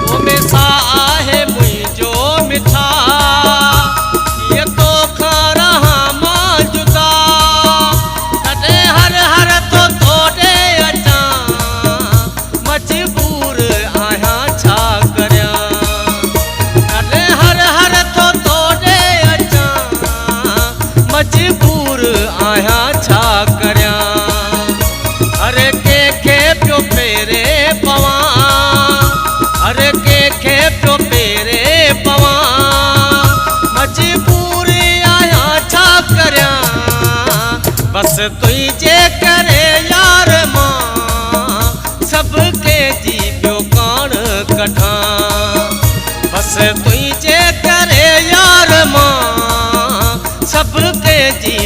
वो मिसा आहे मुझो मिठा ये तो खा रहा मां जुदा कटे हर हर तो तोड़े अचा मजबूर आया छा करया कटे हर हर तो तोड़े अचा मजबूर आया छा करया हर के पियो पेरे पवा हर के पियो पेरे पवा मजबूर आया छा करया बस तुझे करे यार मां सबके जी पियो कान कठा बस तुझे करे यार मां सबके जी